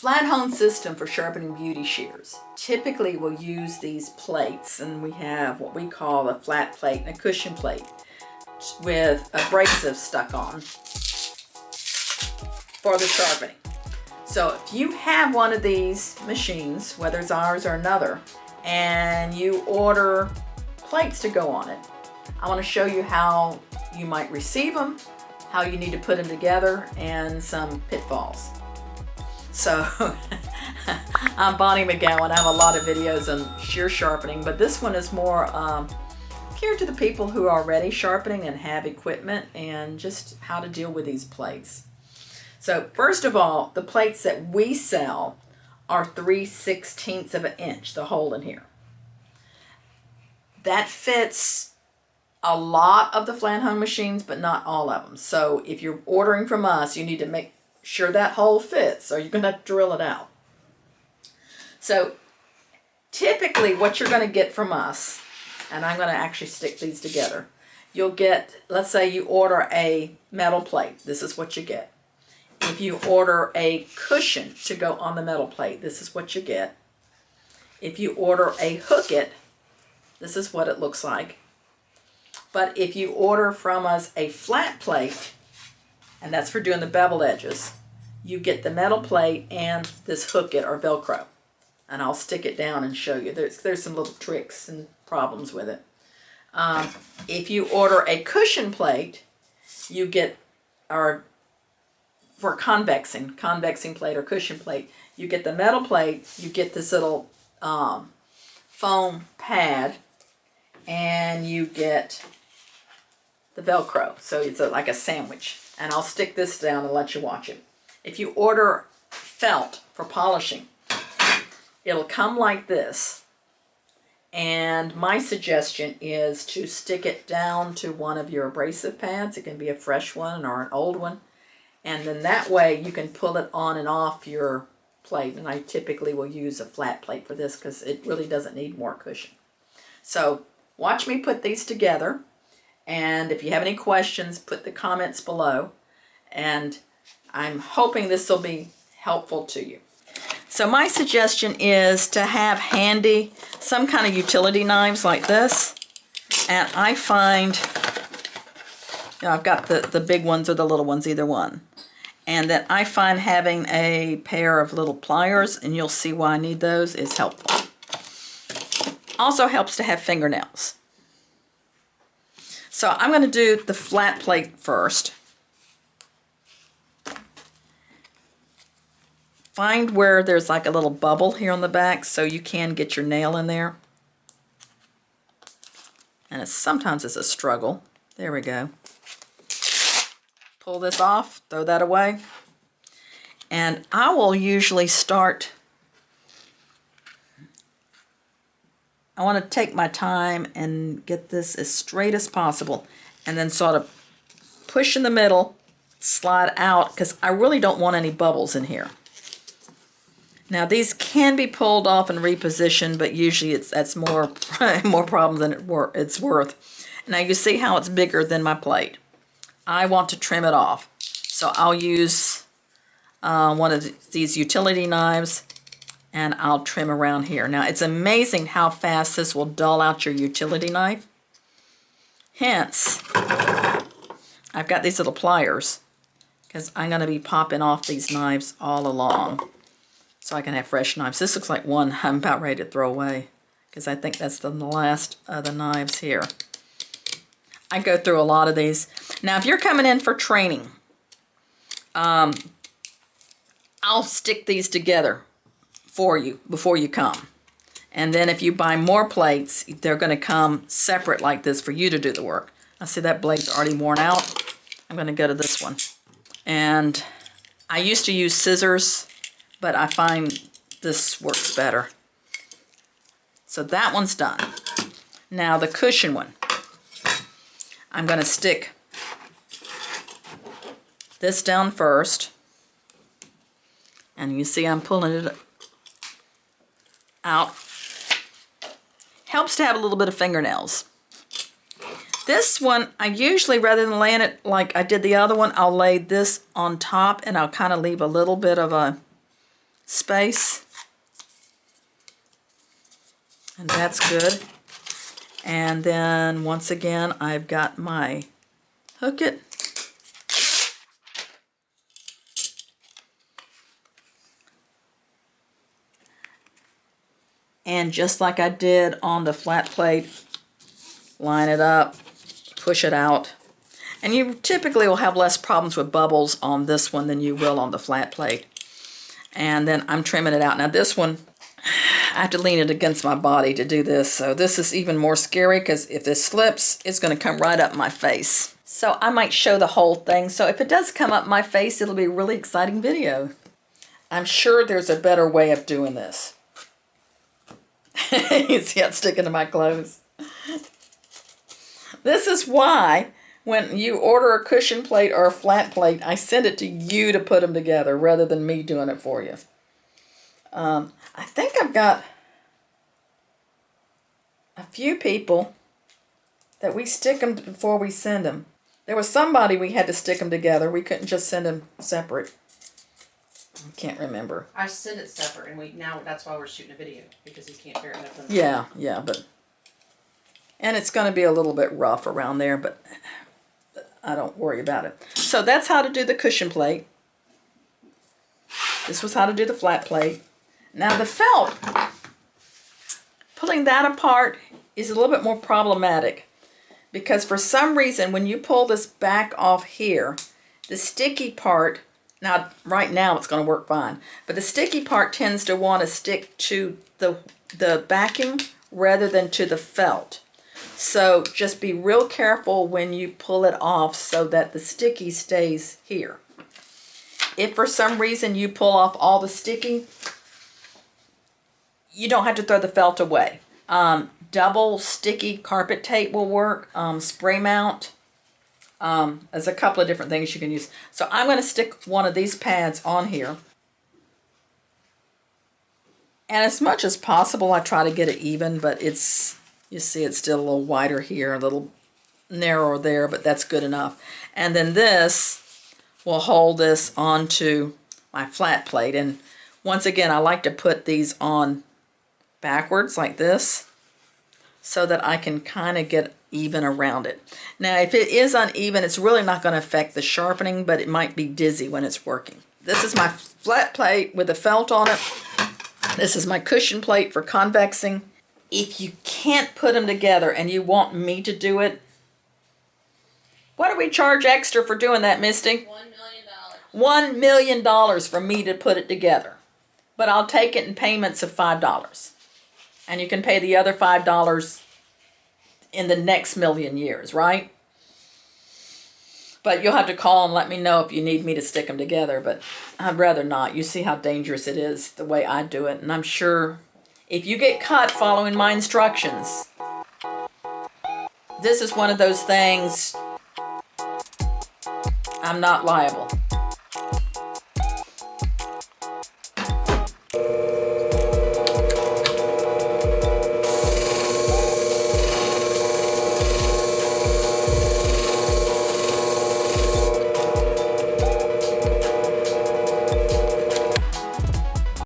Flathone system for sharpening beauty shears. Typically we'll use these plates, and we have what we call a flat plate and a cushion plate with abrasive stuck on for the sharpening. So if you have one of these machines, whether it's ours or another, and you order plates to go on it, I want to show you how you might receive them, how you need to put them together, and some pitfalls. So I'm Bonnie McGowan. I have a lot of videos on shear sharpening, but this one is more geared to the people who are already sharpening and have equipment, and just how to deal with these plates. So first of all, the plates that we sell are 3/16 of an inch, the hole in here. That fits a lot of the Flathone machines, but not all of them. So if you're ordering from us, you need to make sure that hole fits, or you're going to drill it out. So typically what you're going to get from us, and I'm going to actually stick these together, you'll get, let's say you order a metal plate, this is what you get. If you order a cushion to go on the metal plate, this is what you get. If you order a hook it, this is what it looks like. But if you order from us a flat plate, and that's for doing the beveled edges, you get the metal plate and this hook it or Velcro. And I'll stick it down and show you. There's some little tricks and problems with it. If you order a cushion plate, you get, or for convexing plate or cushion plate, you get the metal plate, you get this little foam pad, and you get the Velcro. So it's like a sandwich. And I'll stick this down and let you watch it. If you order felt for polishing, it'll come like this. And my suggestion is to stick it down to one of your abrasive pads. It can be a fresh one or an old one. And then that way you can pull it on and off your plate. And I typically will use a flat plate for this because it really doesn't need more cushion. So watch me put these together. And if you have any questions, put the comments below. And I'm hoping this will be helpful to you. So my suggestion is to have handy some kind of utility knives like this. And I find, you know, I've got the big ones or the little ones, either one. And that I find having a pair of little pliers, and you'll see why I need those, is helpful. Also helps to have fingernails. So I'm going to do the flat plate first. Find where there's like a little bubble here on the back so you can get your nail in there. And sometimes it's a struggle. There we go. Pull this off, throw that away. And I will usually start, I want to take my time and get this as straight as possible, and then sort of push in the middle, slide out, because I really don't want any bubbles in here. Now these can be pulled off and repositioned, but usually that's more more problem than it's worth. Now you see how it's bigger than my plate. I want to trim it off, so I'll use one of these utility knives, and I'll trim around here. Now it's amazing how fast this will dull out your utility knife. Hence, I've got these little pliers because I'm going to be popping off these knives all along so I can have fresh knives. This looks like one I'm about ready to throw away because I think that's the last of the knives here. I go through a lot of these. Now if you're coming in for training, I'll stick these together for you before you come. And then if you buy more plates, they're going to come separate like this for you to do the work. I see that blade's already worn out. I'm going to go to this one. And I used to use scissors, but I find this works better. So that one's done. Now the cushion one. I'm going to stick this down first. And you see I'm pulling it out. Helps to have a little bit of fingernails. This one, I usually, rather than laying it like I did the other one, I'll lay this on top and I'll kind of leave a little bit of a space. And that's good. And then once again, I've got my hook it. And just like I did on the flat plate, line it up, push it out. And you typically will have less problems with bubbles on this one than you will on the flat plate. And then I'm trimming it out. Now this one, I have to lean it against my body to do this. So this is even more scary because if this slips, it's going to come right up my face. So I might show the whole thing. So if it does come up my face, it'll be a really exciting video. I'm sure there's a better way of doing this. You see it sticking to my clothes. This is why when you order a cushion plate or a flat plate, I send it to you to put them together rather than me doing it for you. I think I've got a few people that we stick them before we send them. There was somebody we had to stick them together. We couldn't just send them separate. I can't remember. I send it separate, and now that's why we're shooting a video, because he can't figure it out. Yeah, but and it's going to be a little bit rough around there, but I don't worry about it. So that's how to do the cushion plate. This was how to do the flat plate. Now the felt, pulling that apart is a little bit more problematic because for some reason when you pull this back off here, the sticky part, now right now it's going to work fine, but the sticky part tends to want to stick to the backing rather than to the felt. So just be real careful when you pull it off so that the sticky stays here. If for some reason you pull off all the sticky, you don't have to throw the felt away. Double sticky carpet tape will work. Spray mount. There's a couple of different things you can use. So I'm going to stick one of these pads on here. And as much as possible, I try to get it even, but it's, you see it's still a little wider here, a little narrower there, but that's good enough. And then this will hold this onto my flat plate. And once again, I like to put these on backwards like this so that I can kind of get even around it. Now if it is uneven, it's really not going to affect the sharpening, but it might be dizzy when it's working. This is my flat plate with a felt on it. This is my cushion plate for convexing. If you can't put them together and you want me to do it, what do we charge extra for doing that, Misty? $1 million. $1 million for me to put it together. But I'll take it in payments of $5. And you can pay the other $5 in the next million years, right? But you'll have to call and let me know if you need me to stick them together. But I'd rather not. You see how dangerous it is the way I do it. And I'm sure if you get caught following my instructions, this is one of those things I'm not liable.